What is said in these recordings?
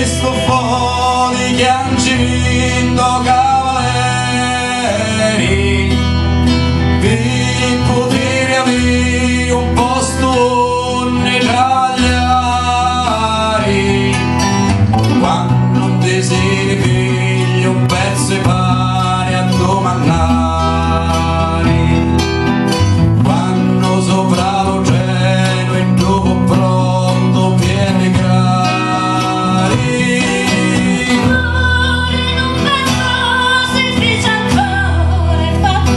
sto fuori che han vinto cavalieri per poter avere un posto nei cagliari. Quando non ti si piglia un pezzo e pari a domandare, quando sopra l'oceano e dopo pronto pieni grari. Amore non penso si dice ancora e fatto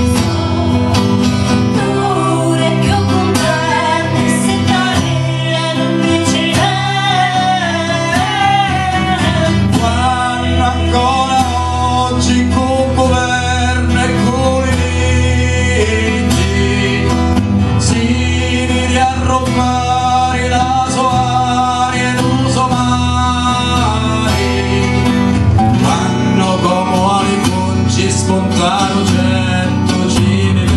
solo più contenti se t'arriva non dici Quando ancora oggi con governo e con i leggi si viene a rompere la sua aria e l'uso mari, quando come ali conci spontaneo certo ci vedi.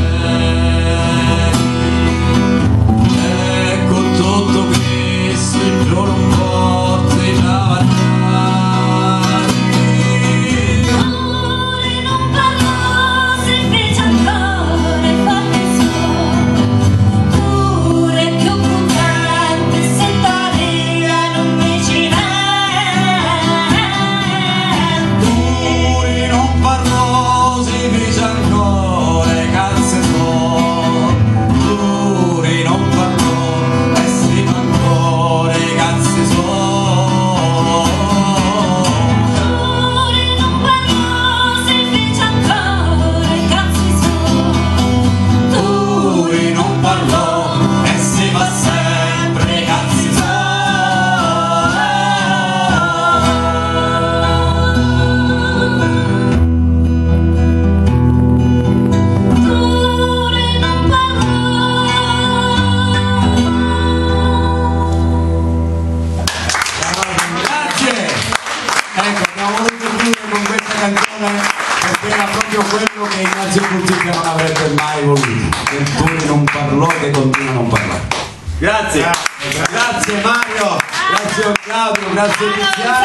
Ecco tutto questo il giorno un po' ti davanti. Amore non parlo si dice ancora e fatto solo pure più contenti se t'arriva non dici Duri non parlo si dice ancora e cazzo so. Duri non parlo e si fa ancora e cazzo so. Amore non parlo si dice ancora e cazzi sono Duri non parlo e si fa sempre e cazzo so. Amore non parlo. Grazie! Ecco, abbiamo voluto chiudere con questa canzone perché era proprio quello che Ignazio Puccica non avrebbe mai voluto. Pertuni non parlò che continua a non parlare. Grazie! Grazie Mario, grazie Claudio, grazie Tiziano.